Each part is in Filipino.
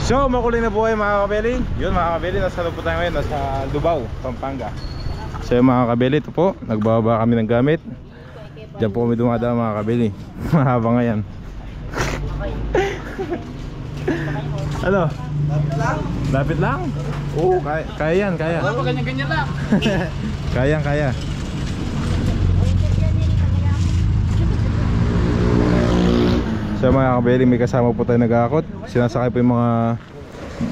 So makuling na po kayo mga kabeli. Yun mga kabeli, nasa po tayo ngayon, nasa Lubao, Pampanga. So yun mga kabeli, ito po, nagbababa kami ng gamit. Diyan po kami dumadaan mga kabeli. Mahaba nga yan. Ano? Lapit lang? Lapit lang? Oo, kaya yan, kaya. Wala ganyan-ganyan lang. Kaya. So mga kabeli, may kasama po tayo nag-aakot. Sinasakay po yung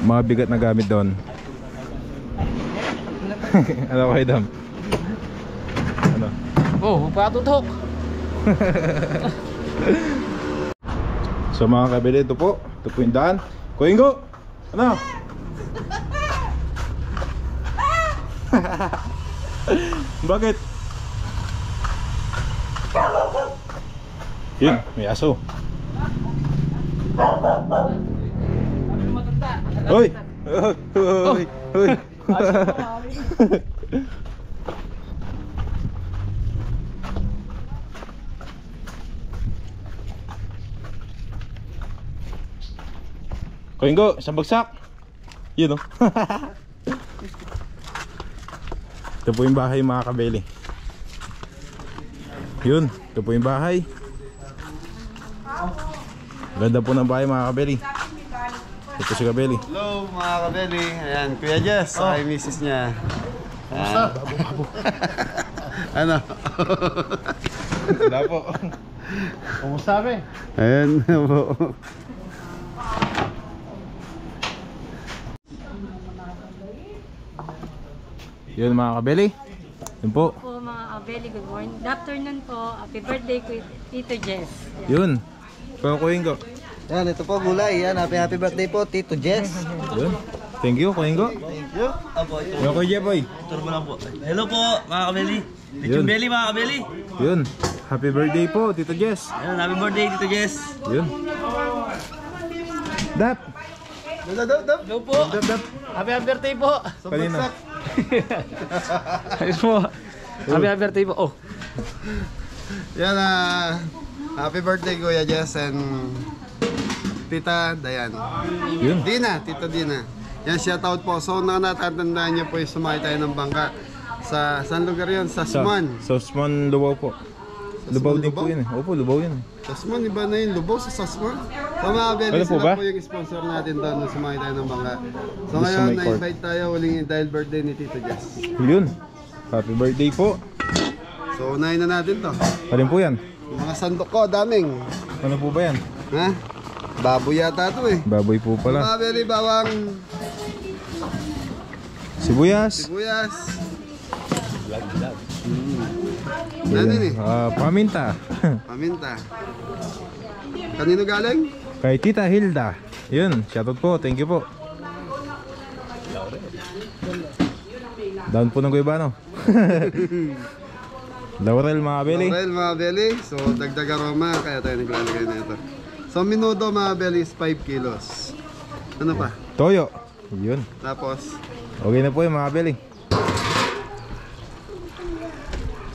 mga bigat na gamit doon. Ano kayo dam? Ano? Oh, patutok. So mga kabeli, ito po yung daan. Kuingo! Ano? Bakit? Yun, may aso. Hoy! Hoy! Hoy! Kuingo, isang bagsak. Yun oh. Ito po yung bahay mga kabeli. Yun, ito po yung bahay. Ganda po ng bahay mga kabeli. Ito si kabeli. Hello mga kabeli. Ayan, Kuya Jess. Ay, misis niya. Kumusta? Babo. Ano? Wala po. Kumusta be? Ayan po. Yun mga kabeli. Yun po. Po mga kabeli, good morning. Good afternoon po. Happy birthday ko Tito Jess. Yun. Kuingo. Yan, ito po gulay. Yan, happy birthday po, Tito Jess. Yun. Thank you, Kuingo. Thank you. Apo, ito. Yung Kuya Boy. Turbo lang po. Hello po, mga kabeli. Yun. Lechon belly, mga kabeli. Yun. Happy birthday po, Tito Jess. Yan, happy birthday, Tito Jess. Yun. Dap. Hello po. Dap. Happy birthday po. Kanina. Ayos mo. Happy birthday po. Oh. Yan happy birthday Kuya Jess and Tita Dayan. Yun. Tita Dina. Yan, shout out po. So natatandaan niyo po yung sumakay tayo ng bangka. Saan lugar yun? Sa Sasman. Sa Sasman, Lubao po. Lubao din po yun eh. Opo, Lubao yun eh. Sasman, iba na yun. Lubao sa Sasman. So mga kabeli, Ano po sila ba? po yung sponsor natin doon nung sumakay tayo ng bangka. So Gusto ngayon, may court. na-invite tayo uling dahil birthday ni Tito Jess. Yun. Happy birthday po. So unahin na natin to. Alin po yan? Yung mga sandok ko, daming. Ano po ba yan? Ha? Baboy yata to eh. Baboy po Mga pala. kabeli, bawang Sibuyas. sibuyas. Ano yun eh? Paminta. Paminta. Kanino galing? Kay Tita Hilda. Yun, shoutout po, thank you po. Down po ng Guibano. Laurel mga beli. Laurel mga beli. So dagdag aroma kaya tayo naglalagay na ito. So minudo mga beli is 5 kilos. Ano pa? Toyo. Yun. Tapos Okay na po yung mga beli.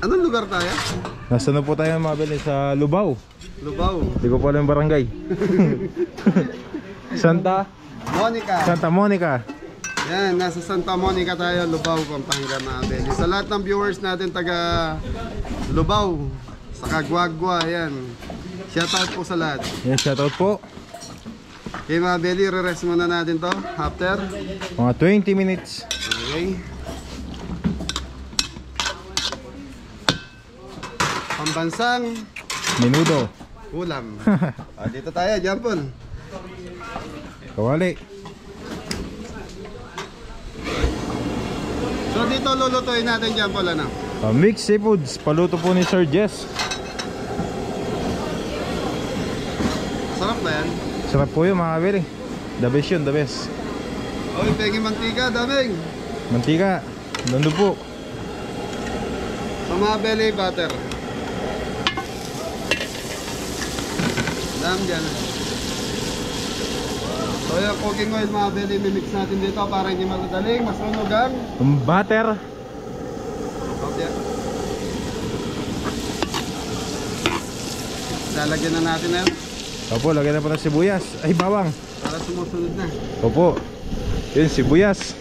anong lugar tayo? Nasa na po tayo mga beli? Sa Lubao. Lubao. Hindi ko po alam yung barangay. Santa Monica. Yan, nasa Santa Monica tayo, Lubao, Pampanga mga beli. Sa lahat ng viewers natin taga Lubao, sa Kagwagwa, yan. Shoutout po sa lahat. Yan, shoutout po. Okay mga beli, re-rest muna natin to after Mga 20 minutes. okay. Pambansang Menudo. ulam. Dito tayo, Jampon. Kawali. So dito lulutuin natin, Jampon, ano? Mixed seafoods. Paluto po ni Sir Jess. Sarap ba yan? Sarap po yun mga beli. The best yun, the best. Oy, pengi mantika, daming. Mantika. Nandun po. So mga belly butter. Dam dyan. So yung cooking oil mga belly, mimix natin dito para hindi magadaling, mas manugang. Butter. Okay. Lalagyan na natin na yun. Opo, lagyan na po ng sibuyas. Ay, bawang. Para sumusunod na. Opo. Yun, sibuyas.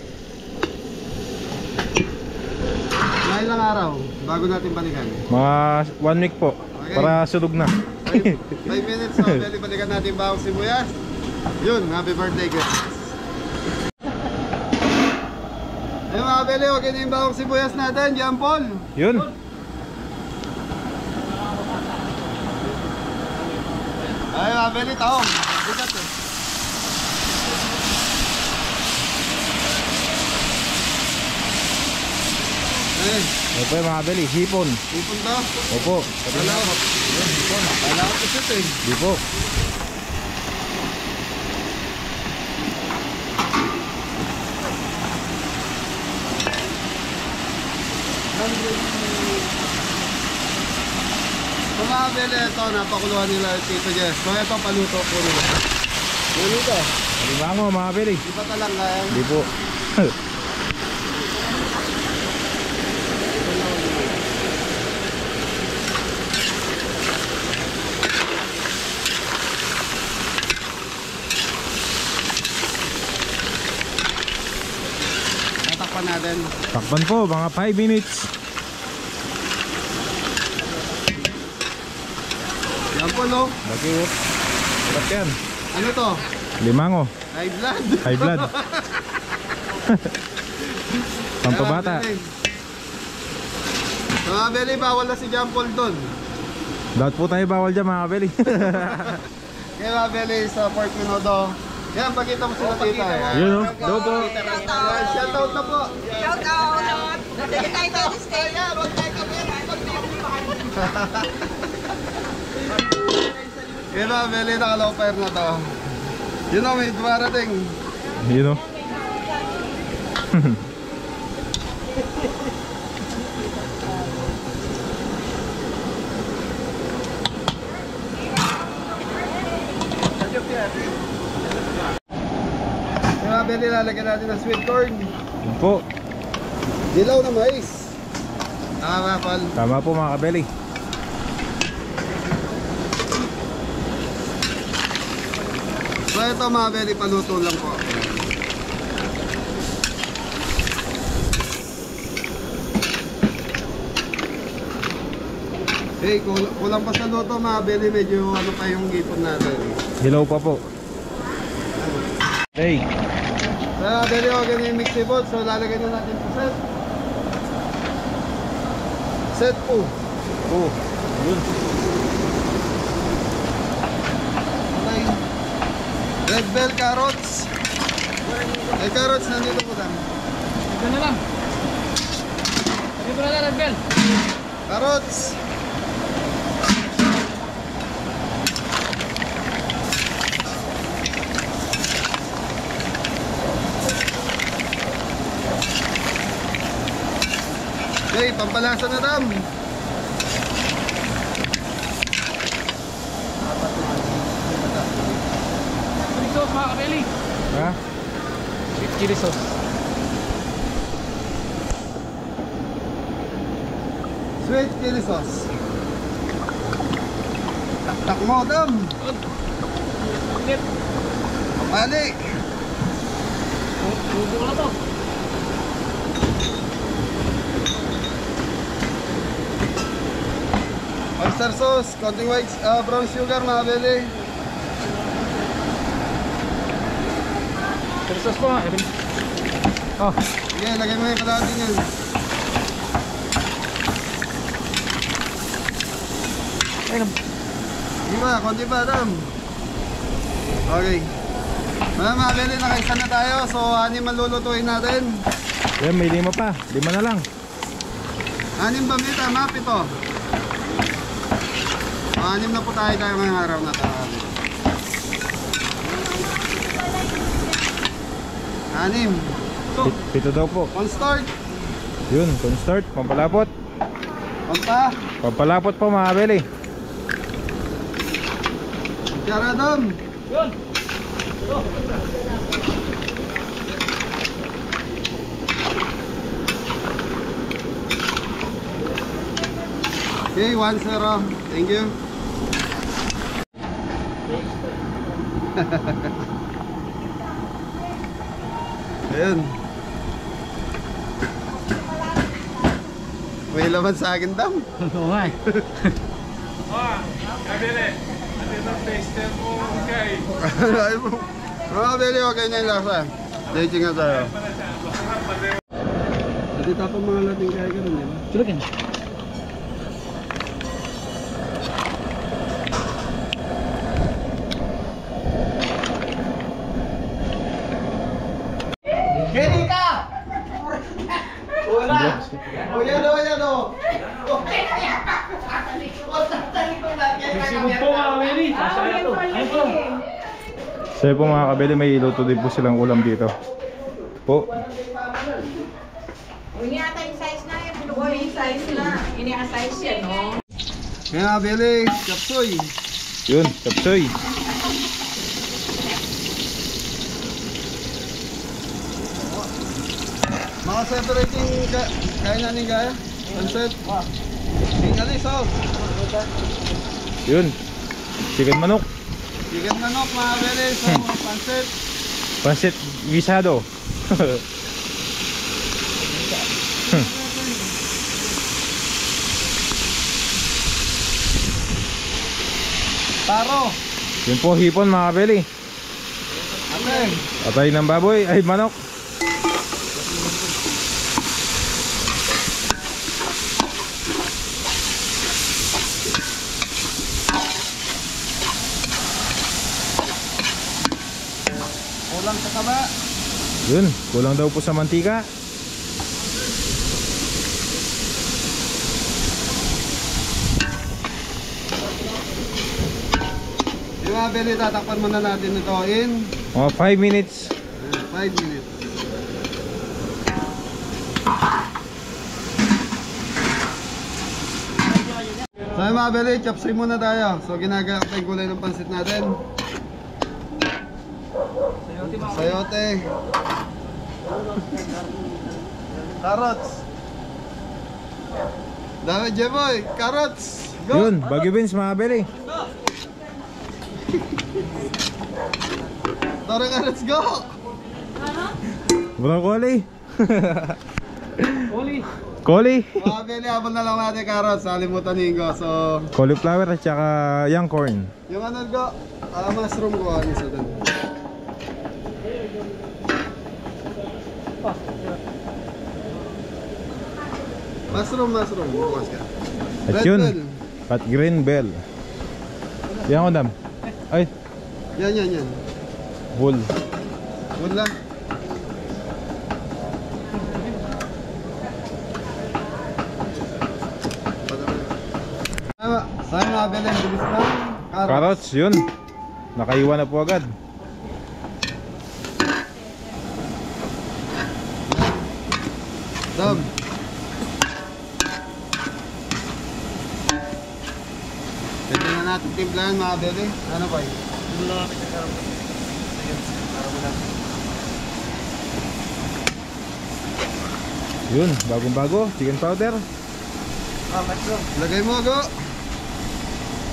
Mga ilang araw bago natin balikan. Mga 1 week po. Okay. Para sunog na. 5 minutes so balikan natin bawang sibuyas. Yun, happy birthday guys. Ayun mga beli, okay na yung bawang sibuyas natin, John Paul. Yun. Ayun mga beli, taong. Bigat eh. Ayun, Opo yung mga beli. Hipon. ipon to. Opo. Kala ko isit eh. Di po. So mga beli, ito, napakuluhan nila Tito Jess. So ito, paluto po nila. Paluto. Alimango mga beli. Di ba talang kaya? Di po. Natakpan natin. Takpan po, mga 5 minutes. Yan po, no? Lagi po. Sarap yan. Ano to? Limango. High blood. High blood. Pampabata. So mga beli, bawal na si John Paul doon. Dapat po tayo bawal dyan mga beli. Kaya mga beli sa Pork Minudo. Yan, pakita mo sila tita. Yun o. Daw po. Yan, shoutout na po. Kaya mga beli, nakaloper na to. Yun o, may dumarating. Yun o. Kaya mga beli, lalagyan natin ng sweet corn. Yun po. Dilaw na mais. Tama, Paul. Tama po mga kabeli. So ito mga beli, paluto lang po. Hey, kulang pa sa luto mga beli, medyo ano pa yung gipon natin. Hilaw pa po. Hey. So mga beli, okay na yung mixy pot, so lalagay na natin sa set. Set po. Oh. Yun. Okay. Red bell carrots. Ay carrots, nandito po lang. Ito na lang. Sabi ko na lang, Red Bell. Carrots. Okay, pampalasa na dam. Chili sauce mga kabeli. Ha? Sweet chili sauce. Sweet chili sauce. Taktak mo dam. Init. Balik. Luto ko na to. Oyster sauce, konting white, brown sugar mga beli. Chili sauce po mga kabeli. Oh, Sige, lagay mo yung kalahati niyan. ayun. Sige ba, konti pa dam. Okay. Mga beli, nakaisa na tayo. So, anim malulutuin natin. Yan, may 5 pa. 5 na lang. Anim ba may tama? 7. Anim na po tayo ngayong araw na ito. Anim. Pito daw po. On start. Yun, cornstarch, pampalapot. Pagpa. Pampalapot po mga kabeli. Karadam. Yun. Okay, 1-0. Thank you. Ayun. May laman sa akin, Dam. Oo nga eh. Ay mo. Mga beli, okay na yung lasa. Dating nga tayo. Hindi tapos mga lating kaya ganun yun. Sulakin. O yan o, yan o. Sigod po mga Willy. Masaya to. Ayun po. So yun po mga kabeli, may luto din po silang ulam dito. Po. Ini ata yung size na yan. Pinuha yung size na. Ini ang size yan, no? Kaya beli, kapsoy. Yun, kapsoy. Mga separating kaya natin kaya. Pansit. Tingalis o. Yun. Chicken manok. Chicken manok mga beli. So, pansit. Pansit gisado. Taro. Yun po hipon mga kabeli. Ate. Patay ng baboy, ay manok. Kulang sa taba. Yun, kulang daw po sa mantika. Yung mga beli, tatakpan muna natin ito in Mga 5 minutes. 5 minutes. So yung mga beli, chopsay muna tayo. So ginagawa ko yung gulay ng pansit natin. Sayote. Carrots. Dami Jeboy, carrots. Go! Yun, Baguio beans mga kabeli. Tara carrots, go! Broccoli. Oli. Koli. Mga beli, habang na lang natin carrots, salimutan ko. So, Cauliflower at saka young corn. yung ano ko, mushroom ko, ano isa dun. Mushroom, bukas ka. At Red yun, bell. at green bell. Yan ko dam. Ay, Yan. bull. Good lang. Saan mga beli, bilis lang. Carrots, yun. Nakaiwan na po agad. Dam. Pwede na natin timplahan mga beli. Ano ba yun? Yun, bagong bago, chicken powder. Lagay mo go.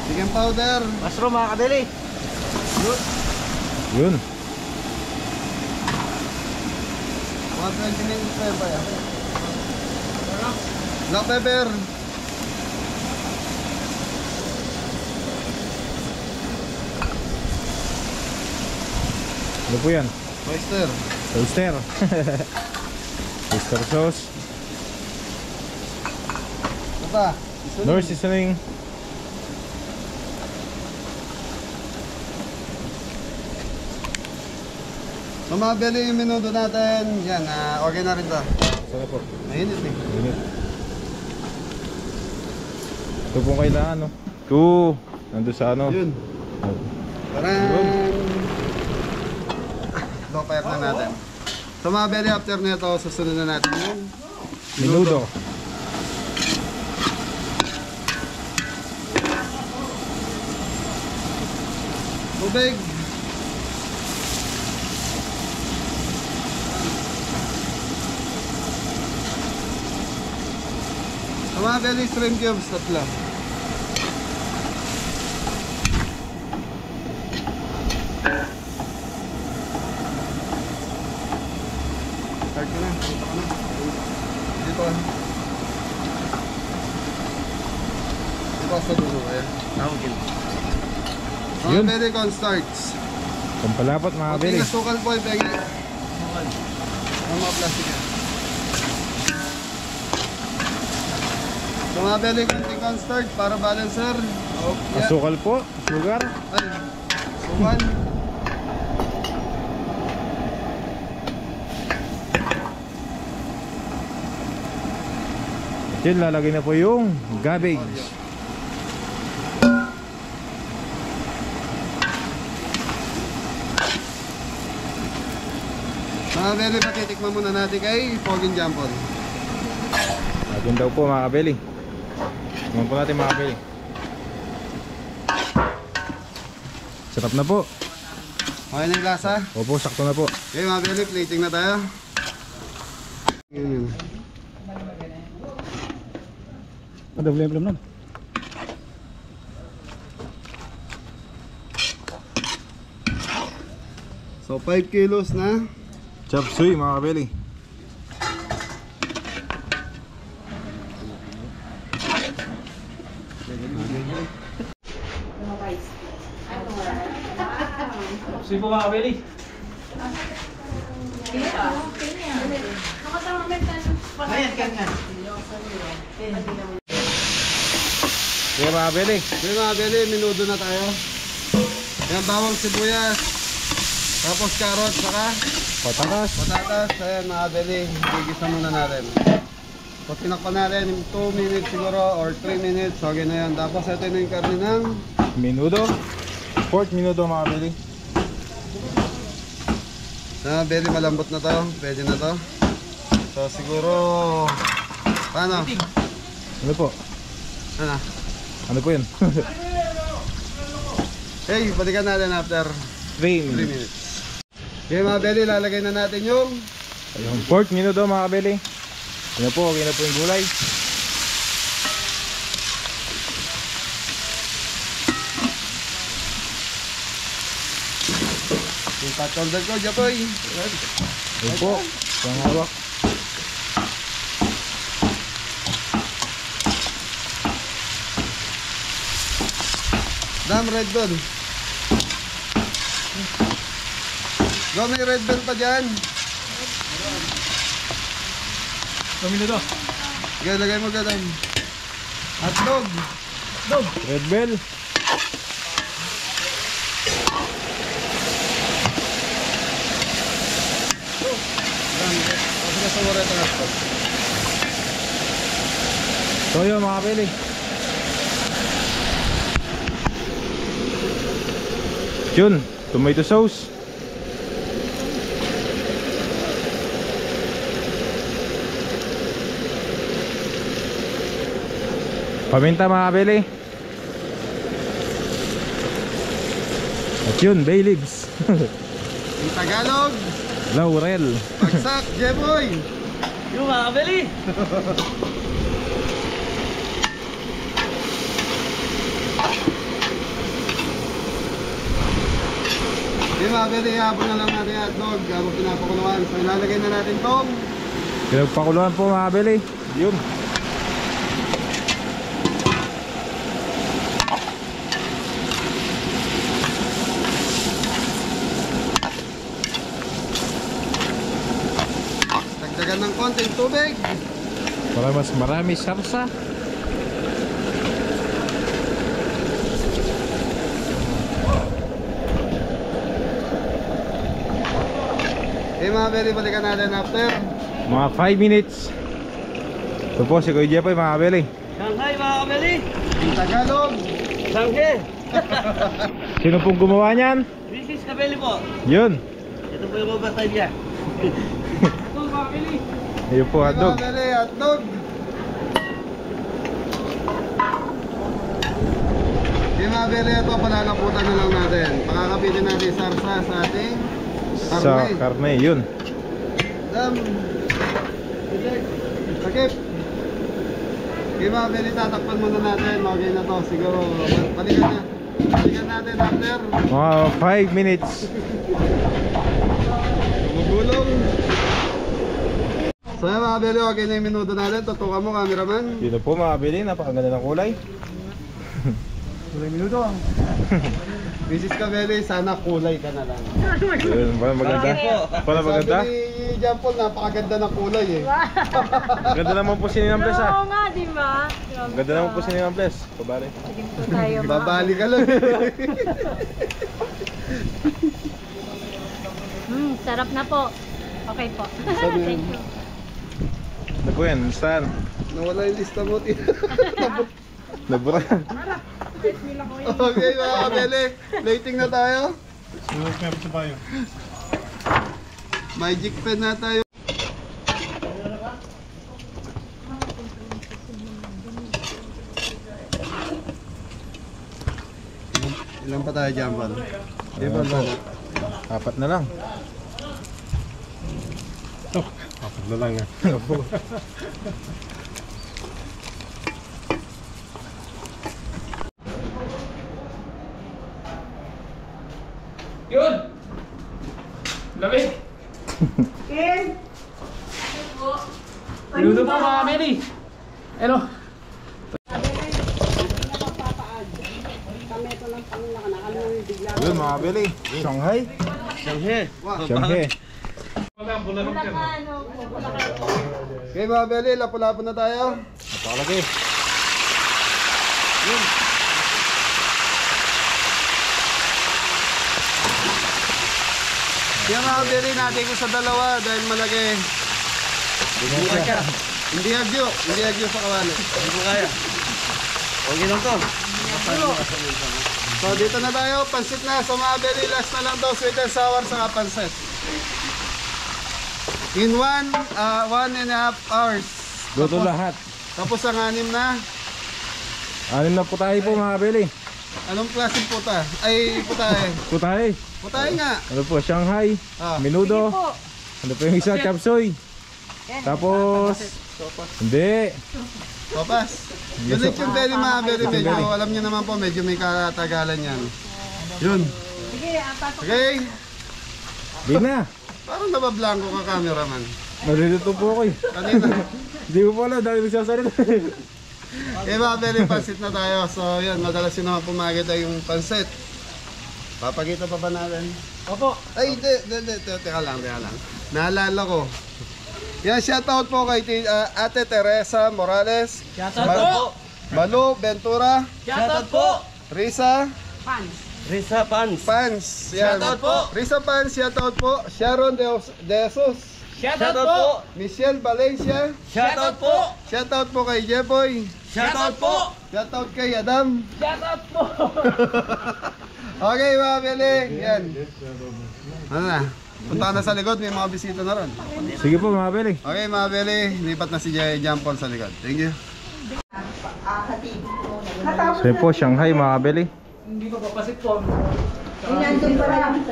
Chicken powder. Mushroom mga kabili. Yun. 120 minutes pa ba yan? Black pepper. Ano po yan? Oyster. Oyster. Oyster sauce. Ano pa? Nor seasoning. So mga beli yung minuto natin. Yan, okay na rin to. Sana po. Mainit eh. Minute. Ito po kailangan, no? Ito. Nandun sa ano. Yun. Parang low fire na natin. So mga beli, after nito, susunod na natin yung Menudo. tubig. So mga beli, shrimp cubes, tatlo. Mga Yun. belly cornstarch. Pampalapot mga Okay, kabeli. nasukal po yung pegi. Ang mga plastic yan. So mga belly cornstarch para balancer. Oh, yeah. Asukal po, sugar. Ay, suwan. Yun, lalagay na po yung cabbage. Mga belly, patitikman muna natin kay Poging Jampon. Lagyan daw po mga kabeli. Tingnan po natin mga kabeli. Sarap na po. Okay na yung lasa. Opo, sakto na po. Okay mga belly, plating na tayo. Madabli-blem nun. So 5 kilos na. Chop suey mga kabeli. Chop suey po mga kabeli. Kaya mga kabeli. Okay mga belly, minudo na tayo. Ayan, bawang sibuyas. Tapos carrot, saka Patatas. patatas. Ayan mga belly, gigisa muna natin. So tinakpan natin 2 minutes siguro or 3 minutes. Okay na yan. Tapos ito na yung karne ng Minudo. Pork minudo mga kabeli. belly, malambot na to. Pwede na to. So siguro paano? Ano po? Ano? Ano po yun? Hey, balikan natin after 3 3 minutes. minutes. Okay mga belly, lalagay na natin yung Yung pork minudo mga kabeli. Ano po, okay na po yung gulay. yung pat shoulder ko, Japoy. Ano po, yung hawak. Dam, red bell. Go, may red bell pa dyan. Minudo. Okay, lagay mo ka, Dam. Hotdog. Red bell. Dam, kasi na sa waret ang hotdog. Toyo mga kabeli. Yun, tomato sauce. Paminta mga kabeli. At yun, bay leaves. Yung Tagalog. Laurel. Bagsak, Japoy. Yung mga kabili. Okay mga belly, ihabol na lang natin yung hotdog. Habang pinapakuluan. So ilalagay na natin tong Pinagpakuluan po mga kabeli. Yun. dagdagan ng konting tubig. Para mas marami sarsa. Okay mga belly, balikan natin after Mga 5 minutes. Ito po si Kuya Jepoy mga kabeli. Shanghai mga kabili. yung Tagalog. Shanghai. Sino pong gumawa niyan? This is kabili po. Yun. Ito po yung overtime niya. Ayun po Okay hotdog. mga belly, hotdog. Okay mga belly, ito palalaputan na lang natin. Pakakapitin natin yung sarsa sa ating Sa karne, yun. Dam. Sakip. Okay mga belly, tatakpan muna natin. Okay na to, siguro. Balikan na. Balikan natin after. Mga 5 minutes. Gumugulong. So yan mga belly, okay na yung minuto natin. Tutukan mo, cameraman. Dito po mga kabeli, napakaganda ng kulay. Mrs. Cabelli, sana kulay ka na lang. Yun, para maganda. Para maganda. Sabi ni John Paul, napakaganda ng kulay eh. Ganda naman po sininang bless Oo ah. nga, di ba? Ganda naman po sininang bless. Pabari. Sige po tayo. Babali ka lang. Sarap na po. Okay po. Sabi- Thank you. Ano po yan? Saan? Nawala yung lista mo. Nabura. Okay mga kabele, plating na tayo. Magic pen na tayo. Ilan pa tayo dyan, Paul? Ilan pa? Apat na lang. Apat na lang. Yun! Lamig! Minuto po mga Meli! Hello! Yun mga Billy. Shanghai. Shanghai. Okay mga kabele, lapo-lapo na tayo. Napakalaki. Kaya mga kabele, natin ko sa dalawa dahil malaki. Hindi agyo sa kawali. Hindi ko kaya. Okay lang to. So dito na tayo, pansit na. So mga kabele, last na lang to, sweet and sour sa pansit. In 1.5 hours. Luto lahat. Tapos ang 6 na. 6 na putahe po mga Billy. Anong klaseng puta? Ay, putahe. Putahe. Putahe nga. Ano po? Shanghai. Ah. Menudo. Ano po yung isa? Chapsoy. Tapos... Hindi. Papas. Yun yung very mga very medyo. Alam niyo naman po, medyo may katagalan yan. Yun. Okay. Di na. Parang nabablanko ka cameraman. Malilito po ako eh. Kanina. Hindi ko po alam. Dahil magsasalita. Eh mga very pansit na tayo. So yun, madalas yun naman pumakita yung pansit. Papakita pa ba natin? Opo! Ay, teka lang. Naalala ko. Yan, shoutout po kay Ate Teresa Morales. Shoutout po! Balu Ventura. Shoutout po! Risa Risa Pans. Pans. Yan. Shoutout po. Risa Pans, shoutout po. Sharon De Jesus. Shoutout po! Michelle Valencia. Shoutout po! Shoutout po kay Jeboy. Shoutout po! Shoutout kay Adam. Shoutout po! Okay mga Bele. Yan. Ano na? Punta ka na sa likod. May mga bisita na ron. Sige po mga Billy. Okay mga Bele. Lipat na si John Paul sa likod. Thank you. So yun po, Shanghai mga Billy. Hindi ko papasit po. Nandun pa lang.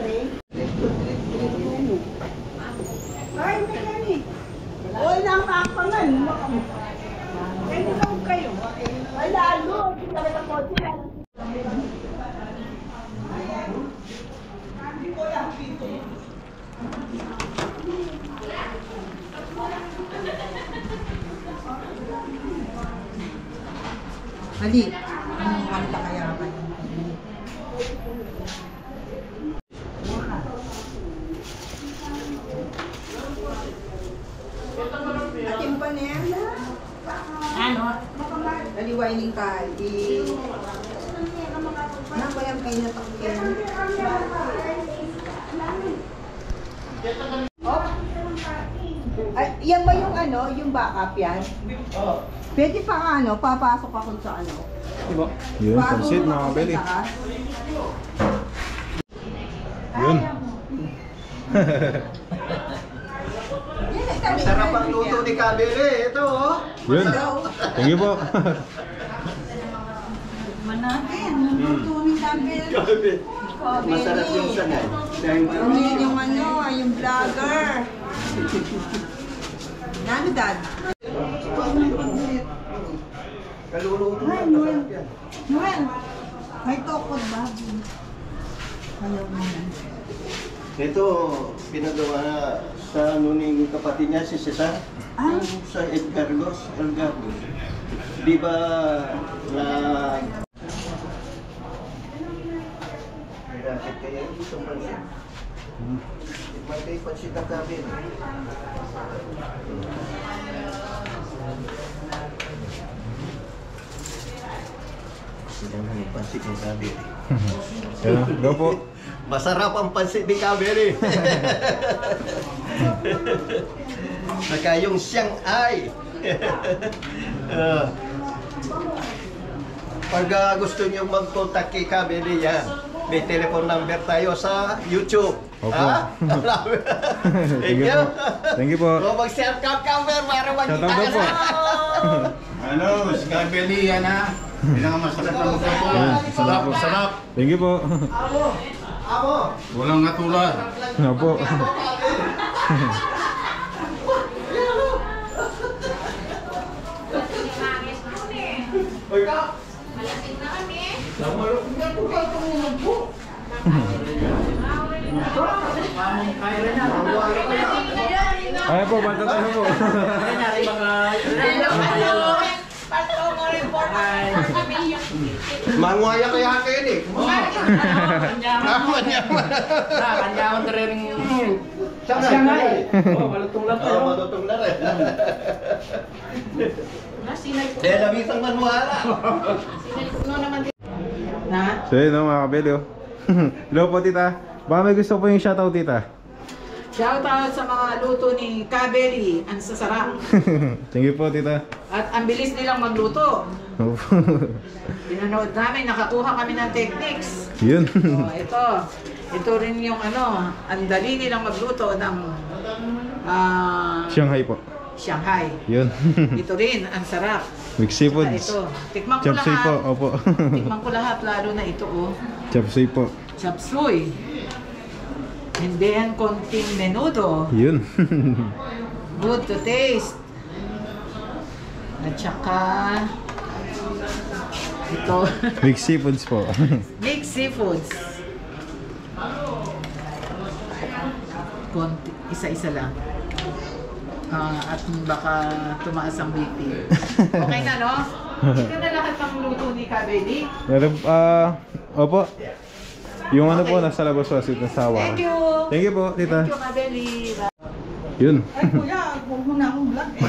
Ay, may gani. Oy, nakapangan. Kaya lang kayo. Ay, lalo. Hindi ka na kotse. Hali. Ang takayaman. Ating pa na yan. Ano? Naliwining ka. Ano ba yung pinatakyan? Oh. Ay, yan ba yung ano? Yung backup yan? Oo. Pwede pa ano? Papasok ako sa ano? Yun, pansit mga Billy. Yun. Sarap ang luto ni Kabele. Ito oh. Yun. Thank you po. Manapin, luto ni Tabel. Masarap yung sanay. Hindi yung ano, yung vlogger. Ano, Dad? Kaluluto Ay, Noel. Noel, may tokod ba? Ayaw mo na. Ito, pinagawa na sa nuning kapatid niya, si Cesar. Sa Edgardos. Di ba na gustong pansit. Tikman kayo pansit ng Kabeli. Sinang ang pansit ng Kabeli. Yan, go po. Masarap ang pansit ni Kabeli. Saka yung Shanghai. Pag gusto niyo mag-contact kay Kabeli yan, may telephone number tayo sa YouTube. Opo. Ha? Thank you. Thank you po. So mag-share ka cover para Shout magkita out ka po. na. Ano, si Kabeli yan ha. Pinakamasarap ng luto. Sarap, sarap. Thank you po. Amo. Walang katulad. Opo. Oy ka. Ay po, banta tayo po. Manguaya kaya kayo ni. Kanyaman na rin Shanghai. malutong lang tayo. Malutong na rin. Eh, labisang manuhala. Na? So yun, no, mga kabeli, oh. Hello po, tita. Baka may gusto po yung shoutout, tita. Shoutout sa mga luto ni Kabeli, ang sasarap. Thank you po, tita. At ang bilis nilang magluto. Opo. Pinanood namin, nakakuha kami ng techniques. Yun. Oh, ito. Ito rin yung ano, ang dali nilang magluto ng Shanghai po. Shanghai. Yun. Ito rin, ang sarap. Mixed seafoods. Ito. Tikman ko Chop suey lahat. po, opo. Tikman ko lahat, lalo na ito, oh. Chop suey po. Chop suey. And then, konting menudo. Yun. Good to taste. At saka, ito, Mixed seafoods po. mixed seafoods. Konti, isa-isa lang. At baka tumaas ang BP. Okay na, no? Ito na lahat ng luto ni Kabeli. Opo. Yung ano po, nasa labas po, nasa awa. Thank you! Thank you po, tita. Thank you, Kabeli. Yun. Ay kuya, huwag mo na akong vlog eh.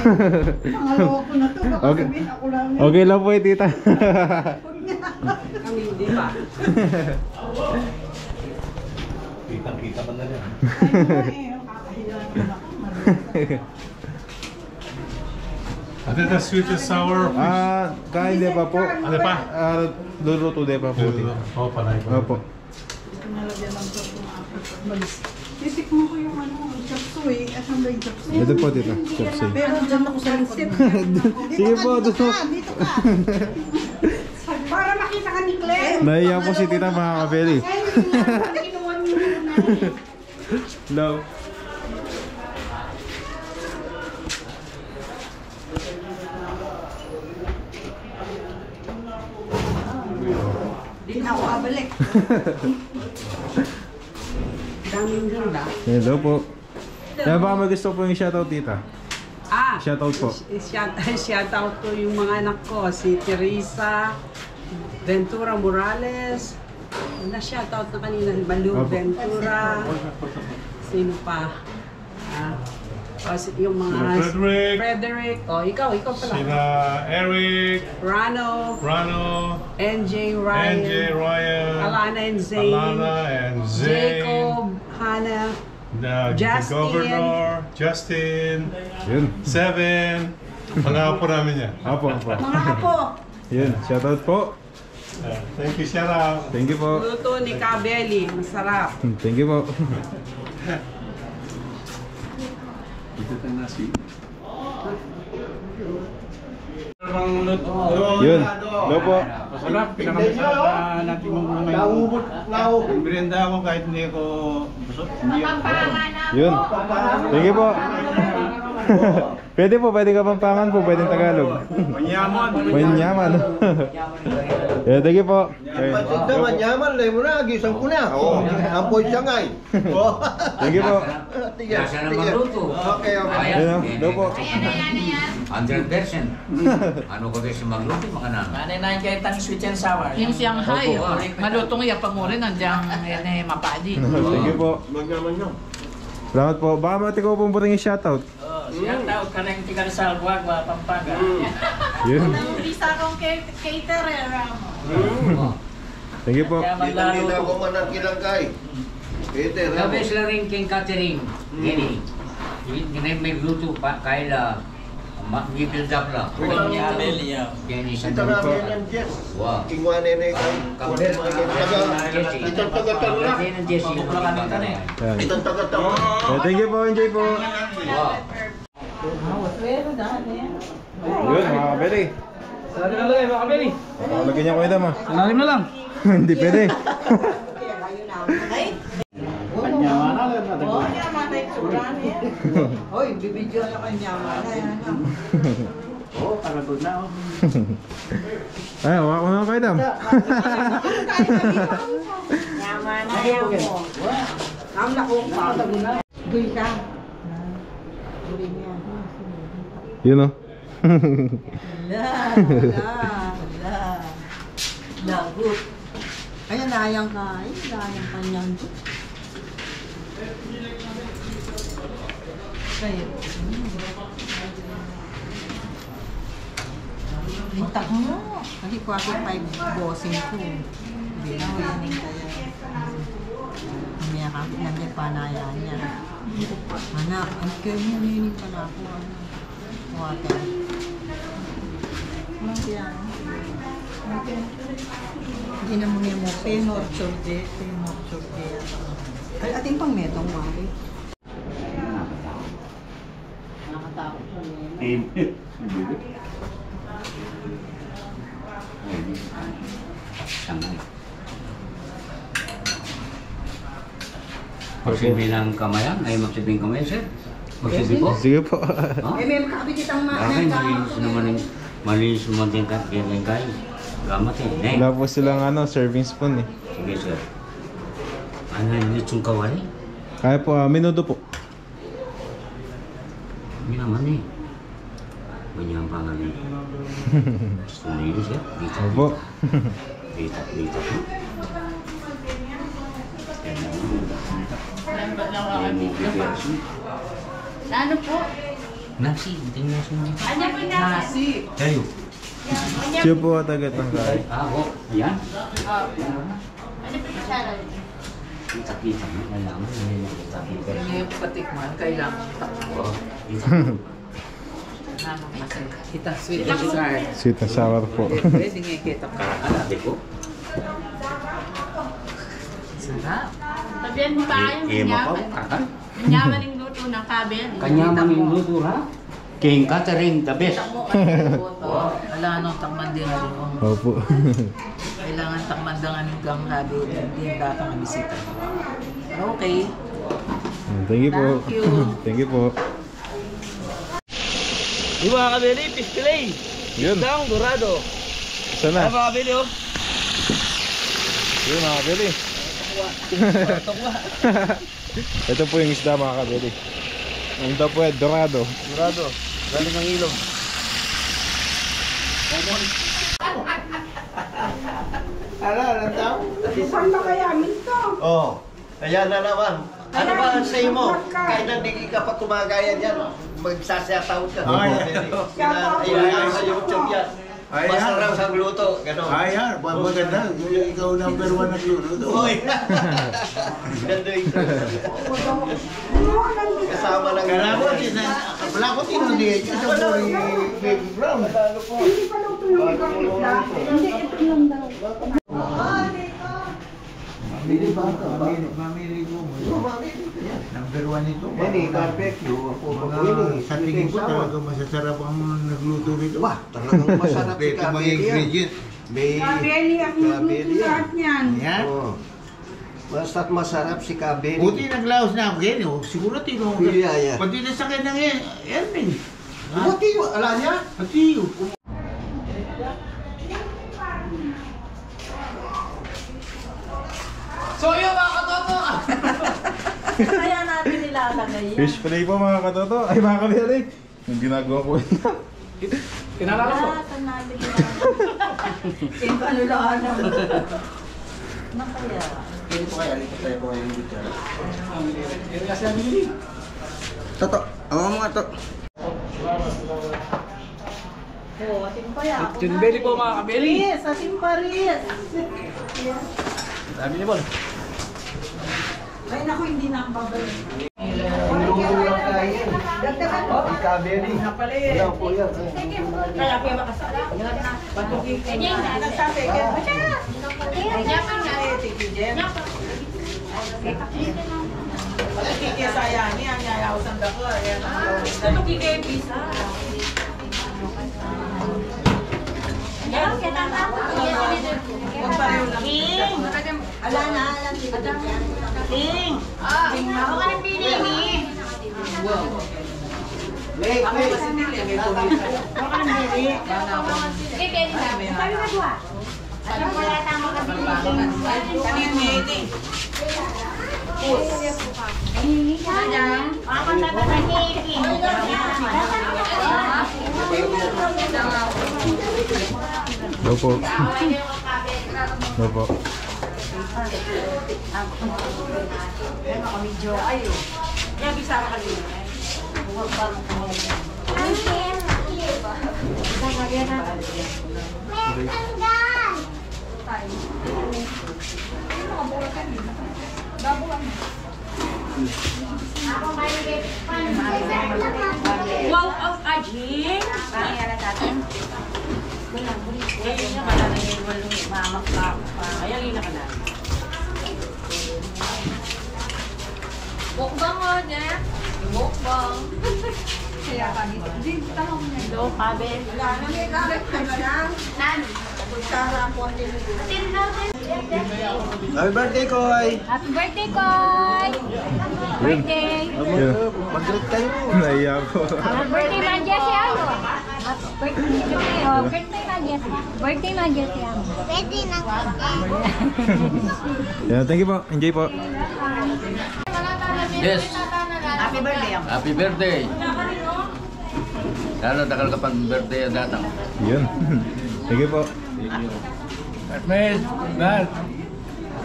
Pangalawa ko na to, baka Okay. sabihin ako lang eh. Okay lang po eh, tita. Kami hindi pa. Kitang-kita ka na yan. Ay nga eh, kakahiya naman ako. I think that's sweet and sour. Kain din pa po. Ano pa? Luluto din pa po, tita. Oh, panay pa. Opo. Nalagyan ng to ng apat at malis. Titikman ko yung ano, chop suey. Asan ba yung chop suey? Ito po, tita. Chop suey. Pero dyan ako sa likod. Sige po, dito doon. ka, dito ka. Para makita ka ni Claire. Naiya po si tita, mga kabeli. Ay, kinuha niyo na. Hello. Hindi na ako babalik. Daming ganda. Hello po. Kaya baka may gusto po yung shoutout, tita. Shoutout po. Shoutout ko yung mga anak ko, si Teresa Ventura Morales. Na-shoutout na kanina, Balu Opo. Ventura. Sino pa? Yung mga... Frederick. Frederick. Oh, ikaw pala. Sina Eric, Rano, NJ Ryan, NJ Ryan, Alana and Zane, Alana and Zane, Jacob, Hannah, the Justin. Governor, Justin, Yun. Seven. Mga apo namin yan. Opo, opo. Mga apo. Yun, shoutout po. Thank you, Shara. Thank you po. luto ni Kabeli, masarap. Thank you po. Yun. Hello po. Masarap, pinakamasarap na natin mo muna ngayon. Naubot. Merienda ako kahit hindi ako busog. Hindi ako. Yun. Thank you po. Pwede po, pwede Kapampangan po, pwede Tagalog. Manyaman. Thank you po. Pagod naman, yaman, lay mo na, gisang ko na. Ampoy siya nga eh. Thank you po. Tigas, Siya na tigas. magluto. Okay, okay. Ayan, daw po. 100%. Ano ko din siya magluto, mga na. Ano na yung kahit ang sweet and sour? Yung Shanghai, Opo. malutong yapang mo rin, nandiyan yan eh, mapadi. Thank you po. Magnaman nyo. Salamat po. Baka matikaw po po rin yung shoutout. Siya tawag ka na yung tigang sa Guagua, Pampanga. Yun. Isa akong caterer. Thank you po. Kaya Dito maglaluto. ako man ang kilangkay. Peter, Sabi sila rin king catering. Gini. Gini may luto pa, kaila. Mag-build up lang. Kanya Amelia. Gini sa ito namin yan, Jess. Wow. Kingwane na ikaw. Kamber. Itong taga-tarla. Ng Jesse. Ayan. Itong taga-tarla. Thank you po, enjoy po. Wow. Yun, mga kabeli. Sabi na lang, mga kabili. Lagyan niya ko ito, ma. Sanalim na lang. Hindi pwede. Hoy, bibidyo na kanya. Oo, paragod na. Ay, wala ko na kayo, dam. Yaman na yan mo. Ang nakuha. Guy ka. Guy niya. Yun, oh. Lagot. Kaya nayang ka. Ay, nayang kanyang. Kaya. Lintak mo. Kasi ko ako 5 bossing ko. Hindi na yan yung kaya. May akakit na may panayaan niya. Anak, ang kayo nilinig pala ako. Water. Yan. Hindi na muna mo. Penor chorde. Penor chorde. Ay, ating pang metong mali. Nakatakot po niya. Magsilbi ng kamayan, ay magsilbi ng kamayan, sir. Magsilbi po. Sige po. Ha? Eh, may makakabit kitang Akin, malinis naman din kayo. Gamat eh. Wala po silang serving spoon eh. Sige, sir. Ano yung litsong kawali? Kaya po, minuto po. Hindi naman eh. Ganyan ang pangalan. Sumili siya. Dito. Opo. Dito. Dito. Ano po? Nasi. Tingnan siya. Ano po nasi? Kayo. Siya po atagat ng kain. Oo. Ayan. Ano po masarap? Kita-kita mo. Alam mo. Kita-kita. Hindi yung patikman, kailangan takbo. Oo. Dito. Namang masarap. Kita sweet and sour. Sweet and sour po. Pwede nga kita ka. Alate ko. Sarap. Sabihan mo ba yung Mapaw. Kakan. Manyaman yung luto ng kabel. Kanyaman yung luto ha. King catering the best. Wala nang takman din ano. Opo. Kailangan takman din ang gang kabel. Hindi yung datang ang bisita. Okay. Thank you po. Thank you. Thank you po. Di mga kabili, fish fillet. Yun. Isang dorado. Sana. Ay mga kabili oh. Yun mga kabili. Ito po yung isda mga kabili. Ang ito po ay dorado. Dorado. Galing ng ilog. Ano daw? Saan ba kaya minto? Oh, kaya na naman. Ano ba ang say mo? Kahit hindi ka pa tumagayan yan, magsasataw ka. Ayan sa YouTube yan. Masarap sa luto, gano'n. Ayan, maganda. Ikaw number 1 nagluluto. Uy! Ganda yung kasama ng Wala ko tinundihan yung sa Puri Baby Brown. Hindi pa luto yung isda. Hindi, ito yung daw. Mamili ba ito? Mamili ko mo. Number 1 ito. Ini, barbecue. Sa tingin ko talaga masasarap ang nagluto rito. Wah, talagang masarap si Ito mga Kabeli yan. ingredient. May Kabeli, ang luto lahat niyan. yan. Oh. Basta't masarap si Kabeli. Buti naglaos na ako ganyan. Siguro tinong. Iya. Pati na sakit ng Ermin. Buti mo, ala niya? Pati yun. So yun mga katoto! Kaya natin nilalagay yan. Fish fillet po mga katoto. Ay mga kabeli. Yung ginagawa ko. Kinalala mo? Saan natin nilalagay? Yung kalulahan naman. Ano kaya? Pwede po kaya, alit tayo po kayo yung butya. Yan kasi ang bili. Toto, ang mga to. Oo, ating pa yan. Chinbeli po mga kabeli. Yes, ating pa rin. Sabi niyo po. Ay naku, hindi na ang babalik. Lulong lang tayo. Si Kabeli. Wala po yan. Kaya kayo makasala. Patugin kayo na. Nagsabi kayo. Kikisayani, ang yayawasan dako. Ito kikay pisa. King! Ala na, alam dito. King! Ako ka ng piling eh. Wait. Ako ng piling. Sabi na buha. Alam mo wala tama ka piling. Kanina may iti. Hihingi ka dyan. Ako na ba nag-iiking? Daw po. Daw po. Yan, bisa ka kanina. Wow, of ajing. Pangyara natin. Ngayon na pala nang walong mamak pa. Kaya lina ka na. Mukbang mo, Nek. Mukbang. Kaya kami. Hindi, tanong niya. Hello, Pabe. Wala na, may karet na siya. Nan. Kutsara po ang Happy birthday, Koy! Happy birthday, Koy! Birthday! Mag-greet kayo. Naiya po. Happy birthday, Man Jessie, ano? Birthday, Man Jessie. Birthday, Man Jessie, ano? Birthday na Yeah, thank you po. Enjoy po. Yes. Happy birthday. Happy birthday. Lalo takal ka pang birthday ang datang. Yun. Thank you po. Miss, Beth,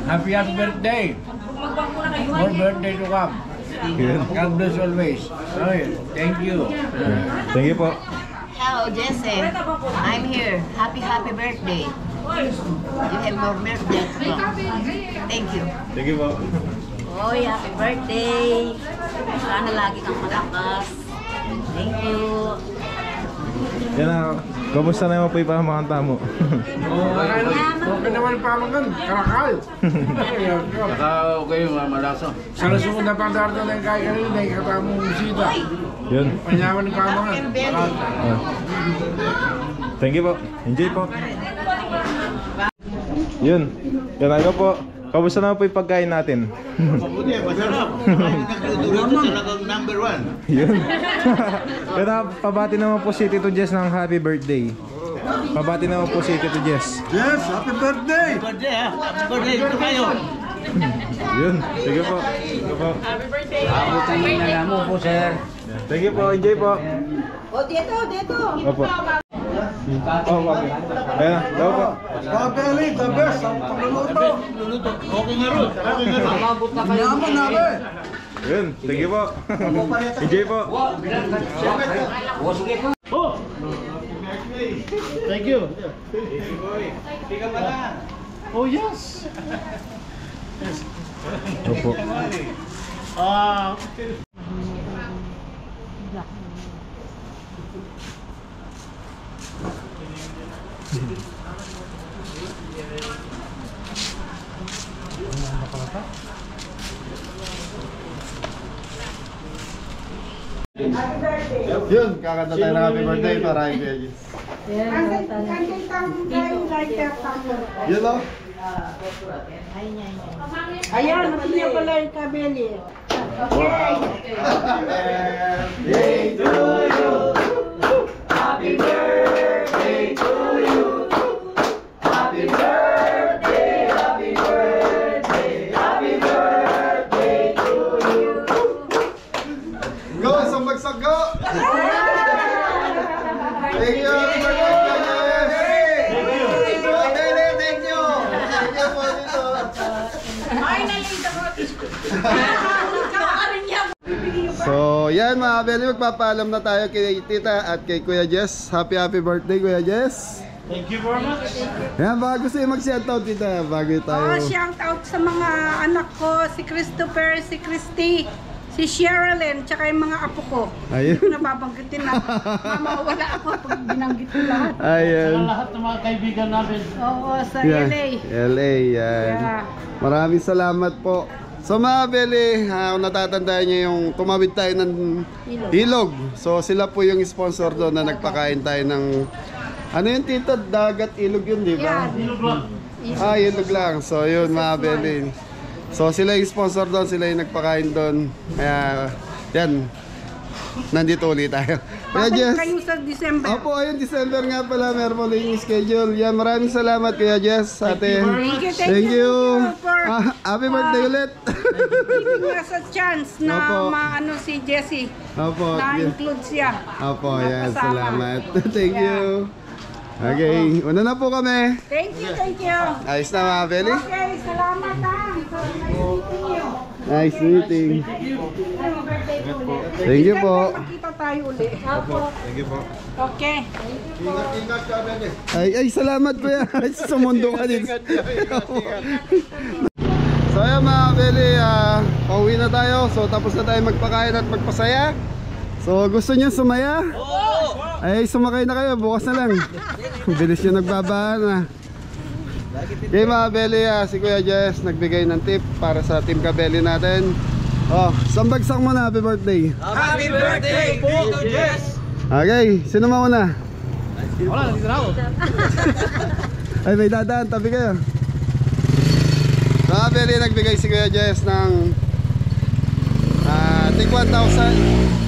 happy birthday. More birthday to come. Yun. God bless always. Okay, thank you. Thank you po. Hello, Jesse. I'm here. Happy birthday. You have more birthday to come. Thank you. Thank you po. Oy, happy birthday. Sana lagi kang malakas. Thank you. Yan na. Kamusta naman po yung pamamanta mo? Okay naman yung pamagan, karakal. Saka okay, malasa. Sa nasunod na pandarto na yung kaya kanina, yung katamong bisita. Yun. Panyaman ng pamagan. Ah. Thank you po. Enjoy po. Yun. Yan ano po. Kamusta naman po yung pagkain natin? Mabuti, masarap. Nagluto talagang number 1. Yun. Pero pabati naman po si Tito Jess ng happy birthday. Pabati naman po si Tito Jess. Yes, happy birthday! Happy birthday ha. Happy birthday ito kayo. Yun. Sige po. Sige po. Abutan mo na mo po, sir. Thank you po. Enjoy po. O, dito. Opo. Oh, okay. Ayan. Daw po. Kabeli, the best! Ang pagluluto! Luluto. Okay nga ron. Okay nga ron. Yaman namin! Yun. Thank you po. Enjoy po. Thank you. Oh yes. Opo. Yun, kakanta tayo ng happy birthday para kay Jess. Yun o. Ayan, niya pala yung kabeli. Okay. Birthday to you. Happy birthday to you. Happy birthday, happy birthday, happy birthday to you. Go, isang bagsak, go! Thank you, happy birthday, Kuya Jess! Thank you! Thank you! Thank you po dito. So, yan mga kabeli, magpapaalam na tayo kay Tita at kay Kuya Jess. Happy birthday, Kuya Jess! Thank you very much. Yan, baka gusto yung mag-shoutout, Tita, bago tayo. Shout out sa mga anak ko, si Christopher, si Christy, si Sherilyn, tsaka yung mga apo ko. Ayun. Hindi ko nababanggitin na mamawala ako pag binanggit ko lahat. Ayun. Lahat ng mga kaibigan namin. Oo, sa Yeah, LA. LA, yan. Yeah. Maraming salamat po. So mga Beli, kung natatandaan niyo yung tumawid tayo ng ilog. So sila po yung sponsor doon na nagpakain tayo ng, ano yun tita, dagat ilog yun, di ba? Ilog lang. So yun mga Beli. So sila yung sponsor doon, sila yung nagpakain doon. Kaya yan, nandito ulit tayo. Kuya Jess. Kayo sa December. Opo, ayun, December nga pala, meron po yung schedule. Yan, maraming salamat Kuya Jess, ate. Thank you. Happy birthday ulit. Giving us a chance na Opo. maano si Jessie. Opo. Na-include siya. Opo, yan, Napasama. salamat. Thank you. Okay, una na po kami. Thank you, thank you. Ayos na mga Beli. Okay, salamat ha. Nice meeting. Birthday po ulit. Thank you po. Makita tayo ulit. Opo. Thank you po. Okay. Ingat ka, Beli. Ay, salamat kuya. Sa mundo ka din. So ayan mga Beli, pauwi na tayo. So tapos na tayo magpakain at magpasaya. So gusto niyo sumaya? Oo! Ay sumakay na kayo, bukas na lang. Bilis nyo nagbabaan na. Okay mga Beli, si Kuya Jess nagbigay ng tip para sa Team Kabeli natin. Oh, isang bagsak mo na, happy birthday. Happy birthday po, Jess! Okay, sino mauna? Wala, nandito na ako. Ay may dadaan, tabi kayo. Mga Beli, nagbigay si Kuya Jess ng tig 1,000.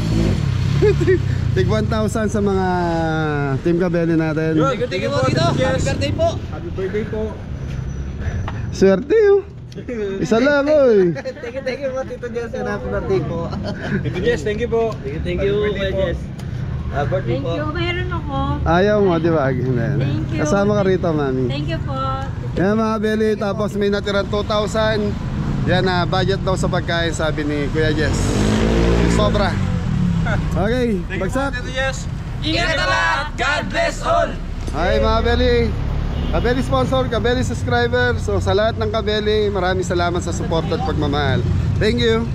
Tig 1,000 sa mga Team Kabeli natin. Thank you po dito. Happy birthday po. Happy birthday po. Swerte oh. Isa lang oy. Thank you po Tito Jess. Happy birthday po. Tito Jess, thank you po. Thank you Kuya Jess. Birthday po. Meron ako. Ayaw mo, di ba? Thank you. Kasama ka rito, mami. Thank you po. Yan mga Beli, tapos may natirang 2,000. Yan na, budget daw sa pagkain, sabi ni Kuya Jess. Sobra. Okay, bagsak. Ingat na lahat. God bless all. Hi mga Beli. Kabeli sponsor, Kabeli subscriber. So sa lahat ng Kabeli, maraming salamat sa support at pagmamahal. Thank you.